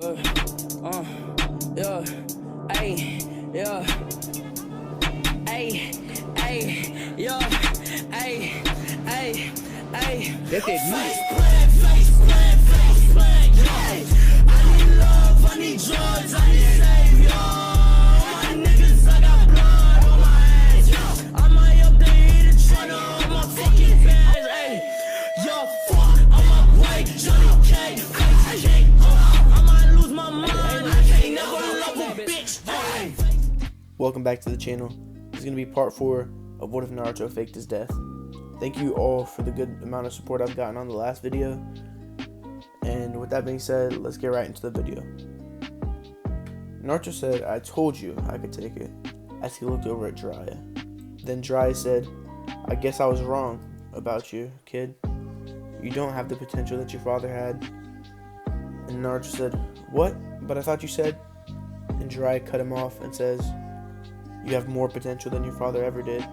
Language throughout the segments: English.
Yeah, ayy, yeah, ayy, ayy, yeah, ayy, ayy, ayy. That's it. Face plan, yeah. I need love, I need drugs, I need savior. My niggas, I got blood on my hands, yo. I might up there eat a truck on my fucking fans, ayy. Yo, fuck, I'm up white, Johnny K, I might lose my mind, I can't never love a bitch, ayy. Welcome back to the channel. This is going to be part 4 of What If Naruto Faked His Death. Thank you all for the good amount of support I've gotten on the last video. And with that being said, let's get right into the video. Naruto said, "I told you I could take it," as he looked over at Jiraiya. Then Jiraiya said, "I guess I was wrong about you, kid. You don't have the potential that your father had." And Naruto said, "What? But I thought you said..." And Jiraiya cut him off and says, "You have more potential than your father ever did.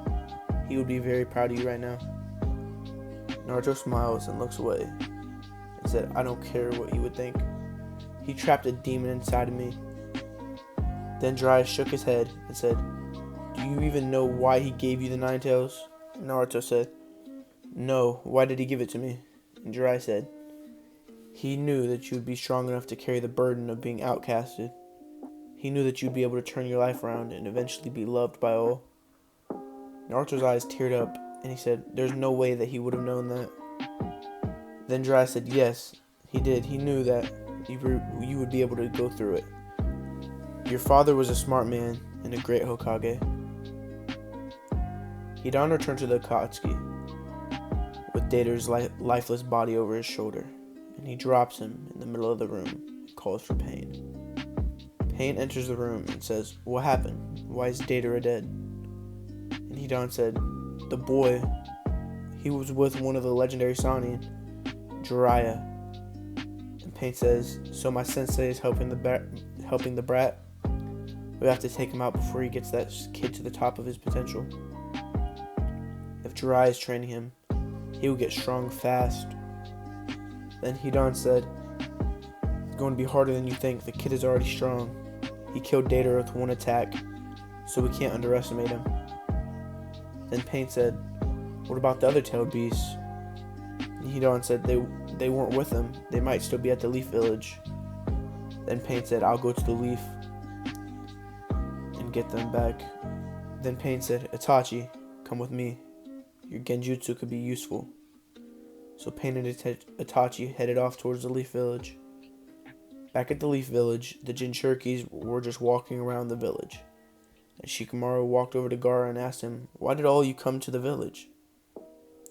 He would be very proud of you right now." Naruto smiles and looks away and said, "I don't care what you would think. He trapped a demon inside of me." Then Jiraiya shook his head and said, "Do you even know why he gave you the 9 tails?" Naruto said, "No, why did he give it to me?" And Jiraiya said, "He knew that you would be strong enough to carry the burden of being outcasted. He knew that you'd be able to turn your life around and eventually be loved by all." Naruto's eyes teared up and he said, "There's no way that he would have known that." Then Jiraiya said, "Yes, he did. He knew that you would be able to go through it. Your father was a smart man and a great Hokage." Hidan returned to the Akatsuki with Data's lifeless body over his shoulder, and he drops him in the middle of the room and calls for Pain. Pain enters the room and says, "What happened? Why is Data dead?" And Hidan said, "The boy, he was with one of the legendary Sannin, Jiraiya." And Pain says, "So my sensei is helping the brat? We have to take him out before he gets that kid to the top of his potential. If Jiraiya is training him, he will get strong fast." Then Hidan said, "It's going to be harder than you think. The kid is already strong. He killed Data with one attack, so we can't underestimate him." Then Pain said, "What about the other tailed beasts?" And Hidan said, they weren't with him. They might still be at the Leaf Village." Then Pain said, "I'll go to the Leaf and get them back." Then Pain said, "Itachi, come with me. Your genjutsu could be useful." So Pain and Itachi headed off towards the Leaf Village. Back at the Leaf Village, the Jinchurikis were just walking around the village. And Shikamaru walked over to Gaara and asked him, "Why did all you come to the village?"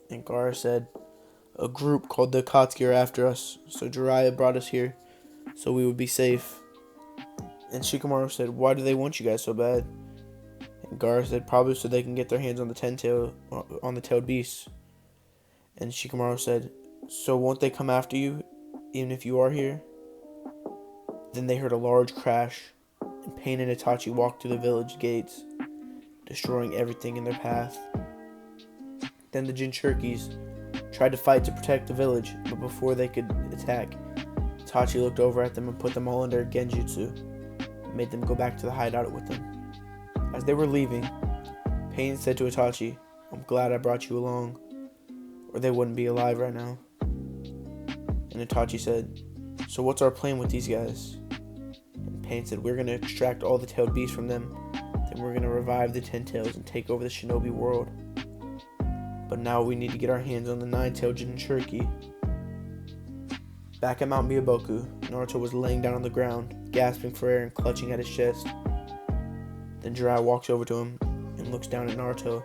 And Gaara said, "A group called the Akatsuki are after us, so Jiraiya brought us here, so we would be safe." And Shikamaru said, "Why do they want you guys so bad?" And Gaara said, "Probably so they can get their hands on the tailed beasts." And Shikamaru said, "So won't they come after you, even if you are here?" Then they heard a large crash, and Pain and Itachi walked through the village gates, destroying everything in their path. Then the Jinchurikis tried to fight to protect the village, but before they could attack, Itachi looked over at them and put them all under genjutsu, and made them go back to the hideout with them. As they were leaving, Pain said to Itachi, "I'm glad I brought you along, or they wouldn't be alive right now." And Itachi said, "So what's our plan with these guys?" And Pain said, "We're going to extract all the tailed beasts from them, then we're going to revive the 10 tails and take over the shinobi world. But now we need to get our hands on the 9-tailed Jinchuriki." Back at Mount Miyaboku, Naruto was laying down on the ground, gasping for air and clutching at his chest. Then Jiraiya walks over to him and looks down at Naruto,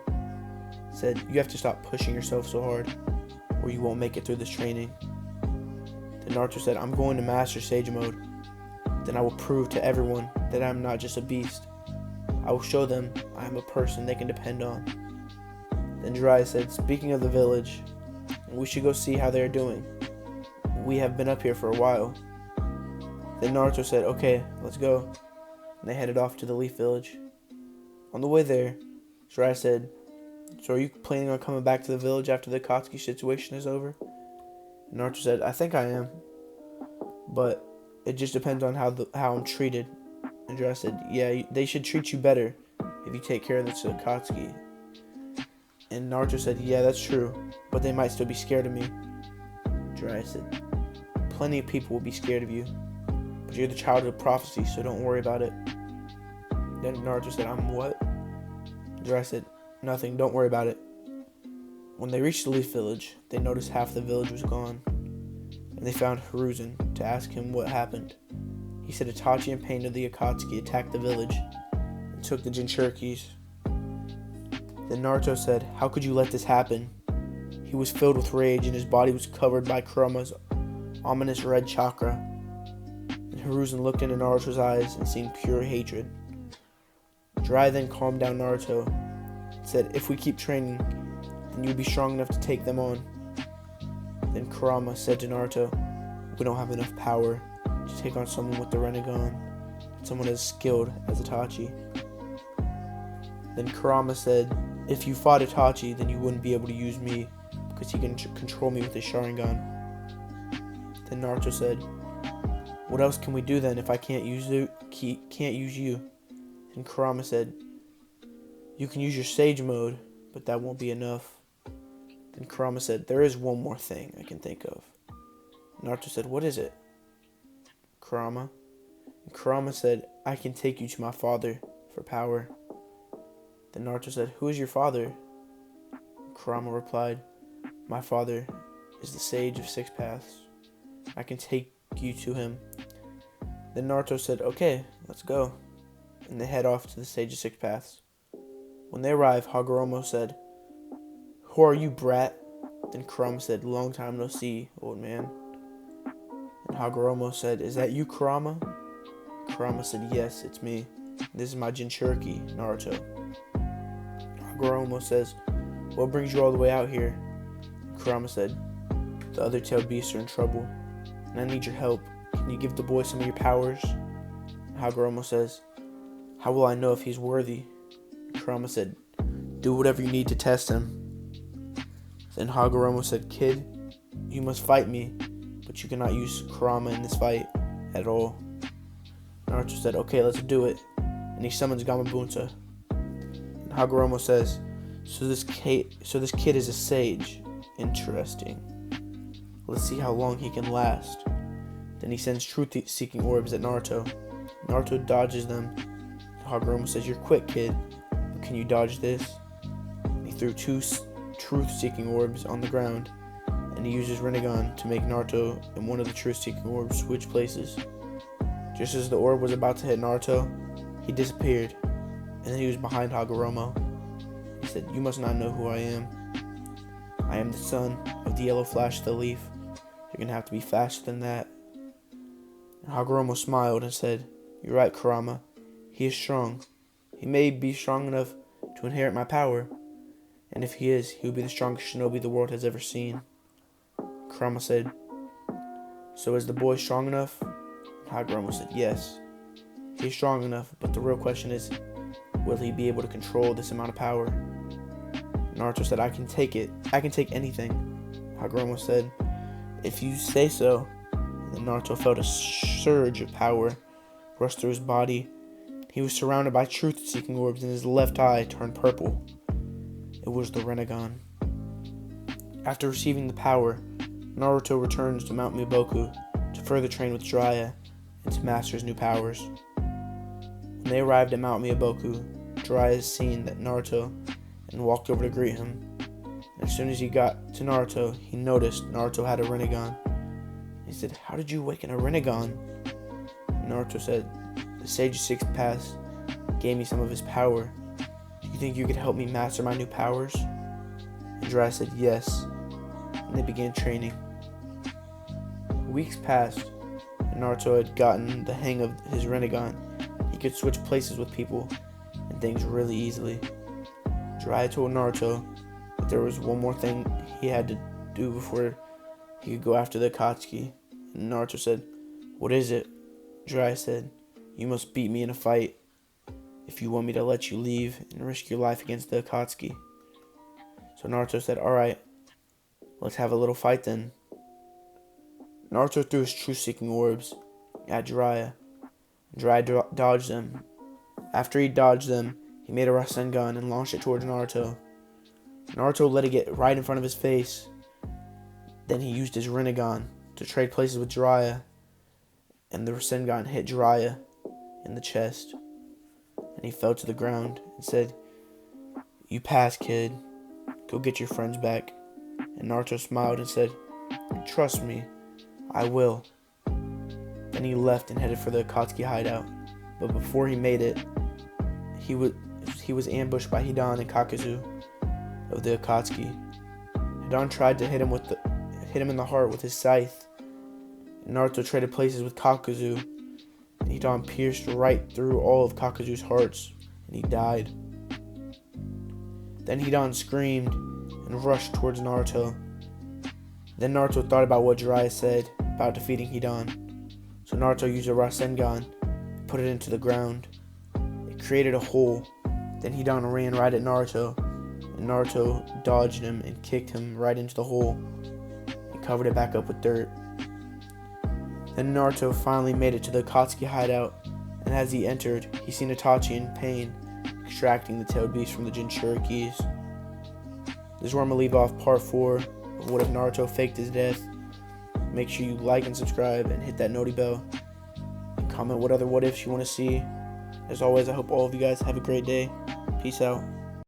said, "You have to stop pushing yourself so hard, or you won't make it through this training." Then Naruto said, "I'm going to master Sage Mode. Then I will prove to everyone that I am not just a beast. I will show them I am a person they can depend on." Then Jiraiya said, "Speaking of the village, we should go see how they are doing. We have been up here for a while." Then Naruto said, "Okay, let's go." And they headed off to the Leaf Village. On the way there, Jiraiya said, "So are you planning on coming back to the village after the Akatsuki situation is over?" And Naruto said, "I think I am. But It just depends on how I'm treated. And Jiraiya said, yeah, they should treat you better if you take care of the Akatsuki. And Naruto said, yeah, that's true, but they might still be scared of me. Jiraiya said, plenty of people will be scared of you, but you're the child of prophecy, so don't worry about it. Then Naruto said, I'm what? Jiraiya said, nothing, don't worry about it. When they reached the Leaf Village, they noticed half the village was gone, and they found Hiruzen to ask him what happened. He said Itachi and Pain of the Akatsuki attacked the village and took the Jinchurikis. Then Naruto said, how could you let this happen? He was filled with rage and his body was covered by Kurama's ominous red chakra. And Hiruzen looked into Naruto's eyes and seen pure hatred. Jiraiya then calmed down Naruto and said, if we keep training, then you'll be strong enough to take them on. Then Kurama said to Naruto, we don't have enough power to take on someone with the Renagon, and someone as skilled as Itachi. Then Kurama said, if you fought Itachi, then you wouldn't be able to use me, because he can control me with his Sharingan. Then Naruto said, what else can we do then if I can't use you? And Kurama said, you can use your Sage mode, but that won't be enough. Then Kurama said, there is one more thing I can think of. Naruto said, what is it? Kurama. And Kurama said, I can take you to my father for power. Then Naruto said, who is your father? Kurama replied, my father is the Sage of Six Paths. I can take you to him. Then Naruto said, okay, let's go. And they head off to the Sage of Six Paths. When they arrive, Hagoromo said, who are you, brat? Then Kurama said, long time no see, old man. And Hagoromo said, is that you, Kurama? Kurama said, yes, it's me. This is my Jinchuriki, Naruto. Hagoromo says, what brings you all the way out here? Kurama said, the other tailed beasts are in trouble, and I need your help. Can you give the boy some of your powers? Hagoromo says, how will I know if he's worthy? Kurama said, do whatever you need to test him. Then Hagoromo said, kid, you must fight me, but you cannot use Kurama in this fight at all. Naruto said, okay, let's do it. And he summons Gamabunta. And Hagoromo says, so this kid is a sage. Interesting. Let's see how long he can last. Then he sends truth-seeking orbs at Naruto. Naruto dodges them. Hagoromo says, you're quick, kid, but can you dodge this? And he threw two truth-seeking orbs on the ground, and he uses Renagon to make Naruto and one of the truth-seeking orbs switch places. Just as the orb was about to hit Naruto, he disappeared, and then he was behind Hagoromo. He said, you must not know who I am. I am the son of the yellow flash of the leaf. You're going to have to be faster than that. And Hagoromo smiled and said, you're right, Kurama. He is strong. He may be strong enough to inherit my power. And if he is, he will be the strongest shinobi the world has ever seen. Kurama said, so is the boy strong enough? Hagoromo said, yes. He is strong enough, but the real question is, will he be able to control this amount of power? Naruto said, I can take it. I can take anything. Hagoromo said, if you say so. And then Naruto felt a surge of power rush through his body. He was surrounded by truth-seeking orbs, and his left eye turned purple. It was the Renagon. After receiving the power, Naruto returns to Mount Miboku to further train with Jiraiya and to master his new powers. When they arrived at Mount Miyaboku, Jiraiya seen that Naruto and walked over to greet him. And as soon as he got to Naruto, he noticed Naruto had a Renagon. He said, how did you awaken a Renagon? And Naruto said, the Sage of Six Paths gave me some of his power. Do you think you could help me master my new powers? And Jiraiya said, yes. And they began training. Weeks passed, and Naruto had gotten the hang of his Renagon. He could switch places with people and things really easily. Jiraiya told Naruto that there was one more thing he had to do before he could go after the Akatsuki. And Naruto said, what is it? Jiraiya said, you must beat me in a fight if you want me to let you leave and risk your life against the Akatsuki. So Naruto said, alright, let's have a little fight then. Naruto threw his truth-seeking orbs, at Jiraiya. Jiraiya dodged them. After he dodged them, he made a Rasengan and launched it towards Naruto. Naruto let it get right in front of his face. Then he used his Renagon to trade places with Jiraiya, and the Rasengan hit Jiraiya in the chest, and he fell to the ground and said, "You passed, kid. Go get your friends back." And Naruto smiled and said, "Trust me, I will." Then he left and headed for the Akatsuki hideout, but before he made it, he was ambushed by Hidan and Kakuzu of the Akatsuki. Hidan tried to hit him in the heart with his scythe. Naruto traded places with Kakuzu, and Hidan pierced right through all of Kakuzu's hearts, and he died. Then Hidan screamed and rushed towards Naruto. Then Naruto thought about what Jiraiya said about defeating Hidan. So Naruto used a Rasengan and put it into the ground. It created a hole. Then Hidan ran right at Naruto, and Naruto dodged him and kicked him right into the hole and covered it back up with dirt. Then Naruto finally made it to the Akatsuki hideout, and as he entered, he seen Itachi in pain, extracting the tailed beast from the Jinchurikis. This is where I'm going to leave off part 4 of what if Naruto faked his death. Make sure you like and subscribe and hit that noti bell. And comment what other what ifs you want to see. As always, I hope all of you guys have a great day. Peace out.